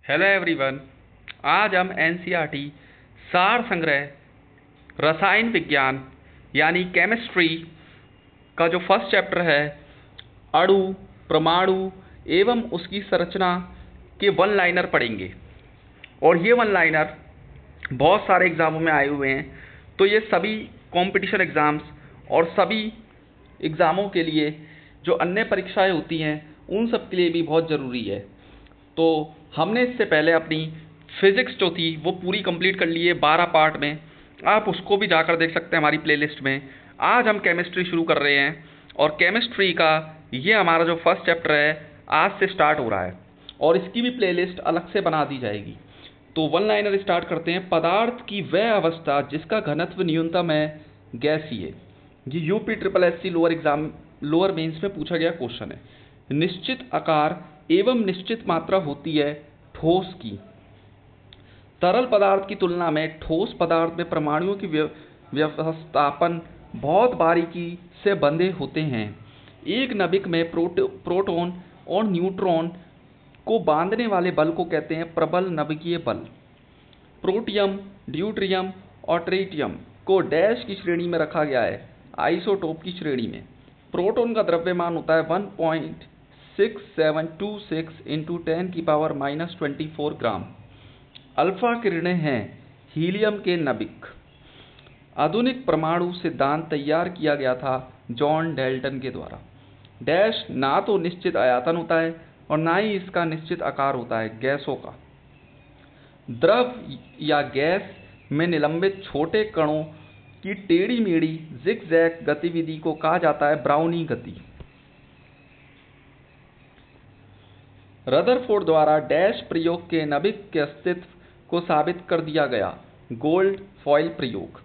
Hello everyone. आज हम NCERT सार संग्रह रसायन विज्ञान यानी केमिस्ट्री का जो फर्स्ट चैप्टर है अणु, परमाणु एवं उसकी संरचना के वन लाइनर पढ़ेंगे। और ये वन लाइनर बहुत सारे एग्ज़ामों में आए हुए हैं, तो ये सभी कंपटीशन एग्ज़ाम्स और सभी एग्ज़ामों के लिए जो अन्य परीक्षाएं होती हैं उन सब के लिए भी बहुत ज़रूरी है। तो हमने इससे पहले अपनी फिज़िक्स जो थी वो पूरी कंप्लीट कर ली है 12 पार्ट में। आप उसको भी जाकर देख सकते हैं हमारी प्लेलिस्ट में। आज हम केमिस्ट्री शुरू कर रहे हैं और केमिस्ट्री का ये हमारा जो फर्स्ट चैप्टर है आज से स्टार्ट हो रहा है और इसकी भी प्लेलिस्ट अलग से बना दी जाएगी। तो वन लाइनर स्टार्ट करते हैं। पदार्थ की वह अवस्था जिसका घनत्व न्यूनतम है गैसीय। ये यूपी SSC लोअर मेंस में पूछा गया क्वेश्चन है। निश्चित आकार एवं निश्चित मात्रा होती है ठोस की। तरल पदार्थ की तुलना में ठोस पदार्थ में परमाणुओं की व्यवस्थापन बहुत बारीकी से बंधे होते हैं। एक नाभिक में प्रोटॉन और न्यूट्रॉन को बांधने वाले बल को कहते हैं प्रबल नाभिकीय बल। प्रोटियम, ड्यूटेरियम और ट्रिटियम को डैश की श्रेणी में रखा गया है, आइसोटोप की श्रेणी में। प्रोटॉन का द्रव्यमान होता है 1.6726 × 10⁻⁻24 ग्राम। अल्फा किरणें हैं हीलियम के नाभिक। आधुनिक परमाणु सिद्धांत तैयार किया गया था जॉन डाल्टन के द्वारा। डैश ना तो निश्चित आयतन होता है और ना ही इसका निश्चित आकार होता है गैसों का। द्रव या गैस में निलंबित छोटे कणों की टेढ़ी मेढ़ी जिगजैग गतिविधि को कहा जाता है ब्राउनी गति। रदरफोर्ड द्वारा डैश प्रयोग के नाभिक के अस्तित्व को साबित कर दिया गया गोल्ड फॉइल प्रयोग।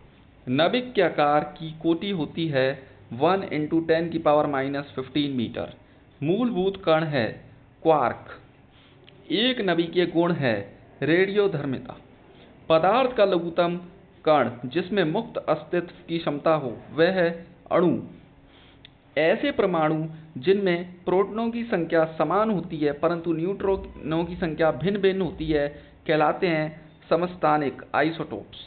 नाभिक के आकार की कोटि होती है 1 × 10⁻⁻15 मीटर। मूलभूत कण है क्वार्क। एक नाभिकीय गुण है रेडियोधर्मिता। पदार्थ का लघुतम कण जिसमें मुक्त अस्तित्व की क्षमता हो वह है अणु। ऐसे परमाणु जिनमें प्रोटॉनों की संख्या समान होती है परंतु न्यूट्रॉनों की संख्या भिन्न भिन्न होती है कहलाते हैं समस्थानिक आइसोटोप्स।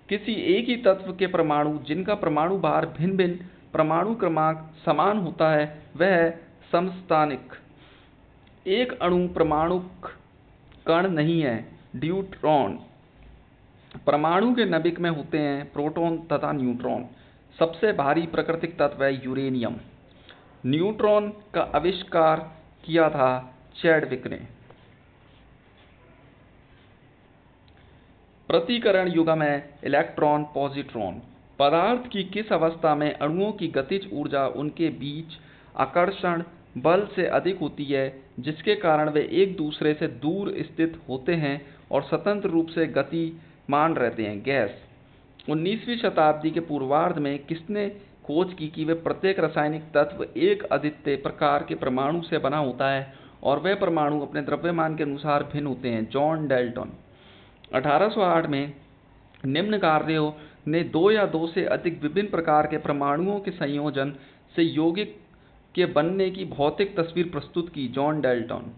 किसी एक ही तत्व के परमाणु जिनका परमाणु भार भिन्न भिन्न परमाणु क्रमांक समान होता है वह है समस्थानिक। एक अणु परमाणुक कण नहीं है। ड्यूट्रॉन परमाणु के नाभिक में होते हैं प्रोटॉन तथा न्यूट्रॉन। सबसे भारी प्राकृतिक तत्व है यूरेनियम। न्यूट्रॉन का आविष्कार किया था चैडविक ने। प्रतिकरण युग्म है इलेक्ट्रॉन पॉजिट्रॉन। पदार्थ की किस अवस्था में अणुओं की गतिज ऊर्जा उनके बीच आकर्षण बल से अधिक होती है जिसके कारण वे एक दूसरे से दूर स्थित होते हैं और स्वतंत्र रूप से गतिमान रहते हैं। गैस 19वीं शताब्दी के पूर्वार्ध में किसने खोज की कि वे प्रत्येक रासायनिक तत्व एक अद्वितीय प्रकार के परमाणु से बना होता है और वे परमाणु अपने द्रव्यमान के अनुसार भिन्न होते हैं। John Dalton. 1808 में निम्न कार्यों ने 2 या 2 से अधिक विभिन्न प्रकार के परमाणुओं के संयोजन से यौगिक के बनने की भौतिक तस्वीर प्रस्तुत की। John Dalton.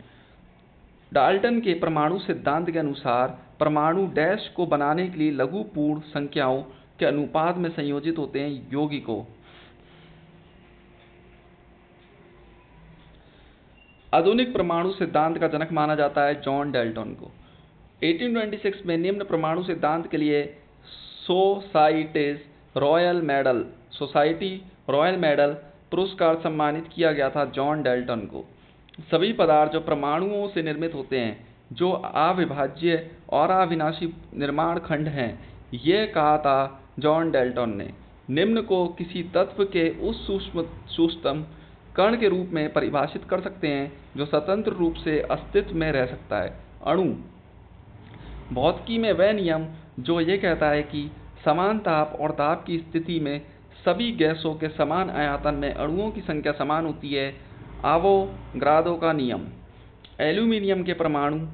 डाल्टन के परमाणु सिद्धांत के अनुसार परमाणु डैश को बनाने के लिए लघु पूर्ण संख्याओं के अनुपात में संयोजित होते हैं यौगिकों। आधुनिक परमाणु सिद्धांत का जनक माना जाता है जॉन डाल्टन को। 1826 में निम्न परमाणु सिद्धांत के लिए सोसाइटी रॉयल मेडल पुरस्कार सम्मानित किया गया था जॉन डाल्टन को। सभी पदार्थ जो परमाणुओं से निर्मित होते हैं जो अविभाज्य और अविनाशी निर्माण खंड हैं, ये कहा था जॉन डाल्टन ने। निम्न को किसी तत्व के उस सूक्ष्मतम कण के रूप में परिभाषित कर सकते हैं जो स्वतंत्र रूप से अस्तित्व में रह सकता है। अणु भौतिकी में वह नियम जो ये कहता है कि समान ताप और दाब की स्थिति में सभी गैसों के समान आयतन में अणुओं की संख्या समान होती है। आवोगाद्रो का नियम। एल्यूमीनियम के परमाणु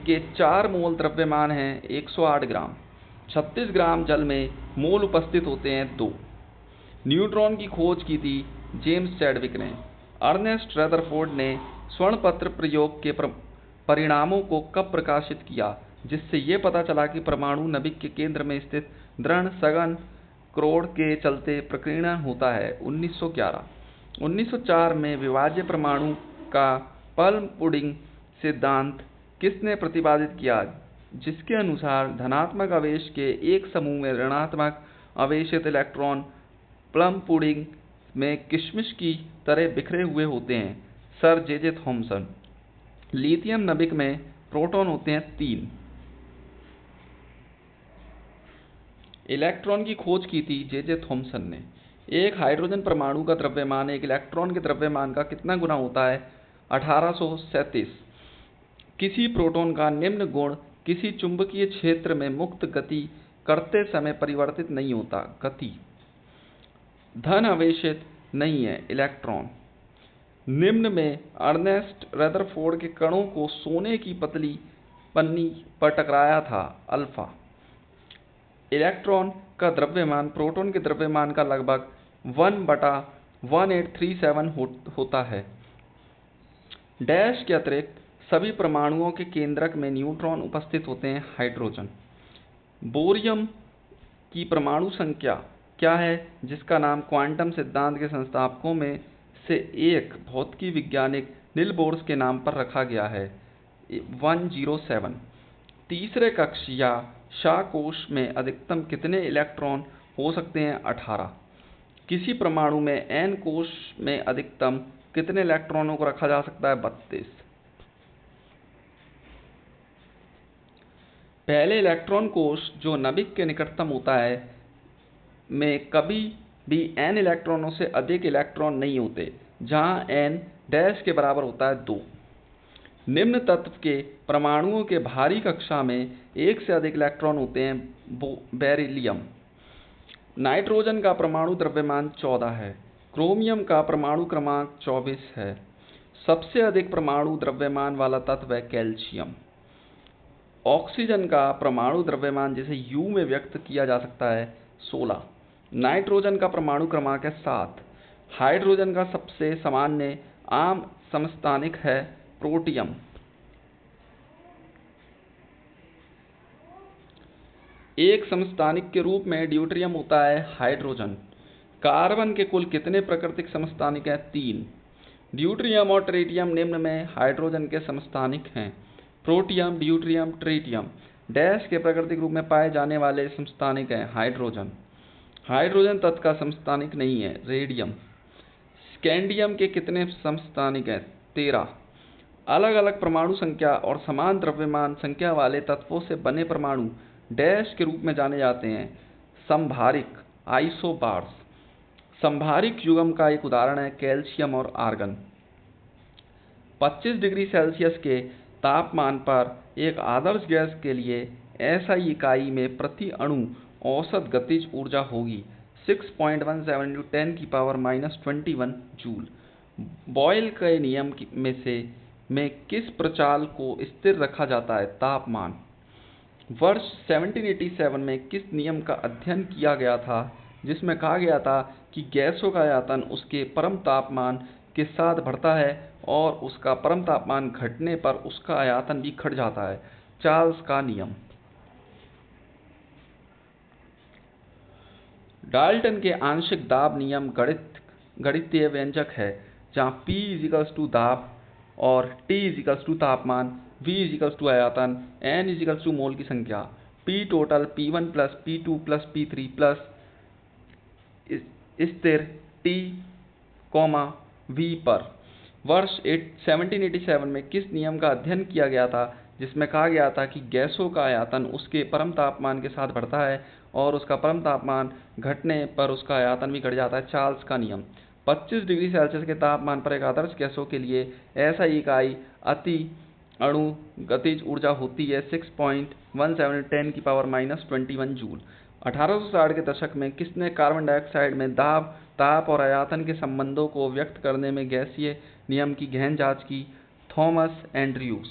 के 4 मोल द्रव्यमान है 108 ग्राम। 36 ग्राम जल में मोल उपस्थित होते हैं 2। न्यूट्रॉन की खोज की थी जेम्स चैडविक ने। अर्नेस्ट रदरफोर्ड ने स्वर्णपत्र प्रयोग परिणामों को कब प्रकाशित किया, जिससे ये पता चला कि परमाणु नाभिक के केंद्र में स्थित दृढ़ सघन क्रोड के चलते प्रकीर्णन होता है? 1911। 1904 में विभाज्य परमाणु का पल्म पुडिंग सिद्धांत किसने प्रतिपादित किया, जिसके अनुसार धनात्मक आवेश के एक समूह में ऋणात्मक आवेशित इलेक्ट्रॉन प्लम पुडिंग में किशमिश की तरह बिखरे हुए होते हैं? Sir J Thomson. लिथियम नाभिक में प्रोटॉन होते हैं 3। इलेक्ट्रॉन की खोज की थी जे थॉमसन ने। एक हाइड्रोजन परमाणु का द्रव्यमान एक इलेक्ट्रॉन के द्रव्यमान का कितना गुना होता है? 1837। किसी प्रोटॉन का निम्न गुण किसी चुंबकीय क्षेत्र में मुक्त गति करते समय परिवर्तित नहीं होता? गति। धन आवेशित नहीं है इलेक्ट्रॉन। निम्न में अर्नेस्ट रदरफोर्ड के कणों को सोने की पतली पन्नी पर टकराया था? अल्फा। इलेक्ट्रॉन का द्रव्यमान प्रोटॉन के द्रव्यमान का लगभग 1/1837 होता है। डैश के अतिरिक्त सभी परमाणुओं के केंद्रक में न्यूट्रॉन उपस्थित होते हैं? हाइड्रोजन। बोरियम की परमाणु संख्या क्या है, जिसका नाम क्वांटम सिद्धांत के संस्थापकों में से एक भौतिकी वैज्ञानिक नील बोर्स के नाम पर रखा गया है? 107। तीसरे कक्ष या शाकोश में अधिकतम कितने इलेक्ट्रॉन हो सकते हैं? 18। किसी परमाणु में n कोश में अधिकतम कितने इलेक्ट्रॉनों को रखा जा सकता है? 32। पहले इलेक्ट्रॉन कोश जो नाभिक के निकटतम होता है में कभी भी n इलेक्ट्रॉनों से अधिक इलेक्ट्रॉन नहीं होते, जहां n डैश के बराबर होता है 2। निम्न तत्व के परमाणुओं के भारी कक्षा में एक से अधिक इलेक्ट्रॉन होते हैं? बेरिलियम। नाइट्रोजन का परमाणु द्रव्यमान 14 है। क्रोमियम का परमाणु क्रमांक 24 है। सबसे अधिक परमाणु द्रव्यमान वाला तत्व है कैल्शियम। ऑक्सीजन का परमाणु द्रव्यमान जिसे U में व्यक्त किया जा सकता है 16। नाइट्रोजन का परमाणु क्रमांक है 7। हाइड्रोजन का सबसे सामान्य आम समस्थानिक है प्रोटियम। एक समस्थानिक के रूप में ड्यूटेरियम होता है हाइड्रोजन। कार्बन के कुल कितने प्राकृतिक समस्थानिक हैं? 3। ड्यूटेरियम और ट्रिटियम निम्न में हाइड्रोजन के समस्थानिक हैं? Protium, deuterium, tritium. डैश के प्राकृतिक रूप में पाए जाने वाले समस्थानिक हैं? हाइड्रोजन। हाइड्रोजन तत्व का समस्थानिक नहीं है? रेडियम। स्कैंडियम के कितने समस्थानिक हैं? 13। अलग अलग परमाणु संख्या और समान द्रव्यमान संख्या वाले तत्वों से बने परमाणु डैश के रूप में जाने जाते हैं? संभारिक, आइसोबार्स। संभारिक युग्म का एक उदाहरण है कैल्शियम और आर्गन। 25 डिग्री सेल्सियस के तापमान पर एक आदर्श गैस के लिए SI इकाई में प्रति अणु औसत गतिज ऊर्जा होगी 6.17 × 10⁻⁻21 जूल। बॉयल के नियम में किस प्रचाल को स्थिर रखा जाता है? तापमान। वर्ष 1787 में किस नियम का अध्ययन किया गया था, जिसमें कहा गया था कि गैसों का आयतन उसके परम तापमान के साथ बढ़ता है और उसका परम तापमान घटने पर उसका आयतन भी घट जाता है? चार्ल्स का नियम। डाल्टन के आंशिक दाब नियम गणितीय व्यंजक है, जहाँ P दाब और T तापमान, V आयतन, N मोल की संख्या। P total P1 + P2 + P3 plus स्थिर T, V पर। वर्ष 1787 में किस नियम का अध्ययन किया गया था, जिसमें कहा गया था कि गैसों का आयतन उसके परम तापमान के साथ बढ़ता है और उसका परम तापमान घटने पर उसका आयतन भी घट जाता है? चार्ल्स का नियम। 25 डिग्री सेल्सियस के तापमान पर एक आदर्श गैसों के लिए SI इकाई अति अणु गतिज ऊर्जा होती है 6.17 × 10⁻⁻21 जूल। 1860 के दशक में किसने कार्बन डाइऑक्साइड में दाब, ताप और आयतन के संबंधों को व्यक्त करने में गैसीय नियम की गहन जांच की? Thomas Andrews.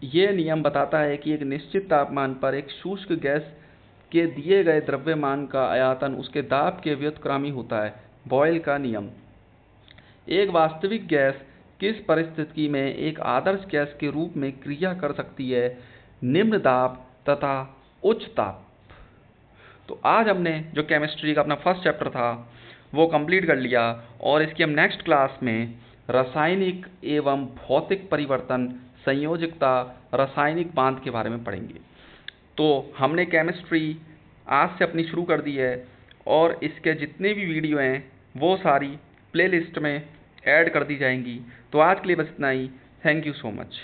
ये नियम बताता है कि एक निश्चित तापमान पर एक शुष्क गैस के दिए गए द्रव्यमान का आयतन उसके दाब के व्युत्क्रमी होता है? बॉयल का नियम। एक वास्तविक गैस किस परिस्थिति में एक आदर्श गैस के रूप में क्रिया कर सकती है, निम्न दाब तथा उच्च ताप। तो आज हमने जो केमिस्ट्री का अपना फर्स्ट चैप्टर था वो कंप्लीट कर लिया और इसकी हम नेक्स्ट क्लास में रासायनिक एवं भौतिक परिवर्तन, संयोजकता, रासायनिक बांध के बारे में पढ़ेंगे। तो हमने केमिस्ट्री आज से अपनी शुरू कर दी है और इसके जितने भी वीडियो हैं वो सारी प्लेलिस्ट में ऐड कर दी जाएंगी। तो आज के लिए बस इतना ही। Thank you so much.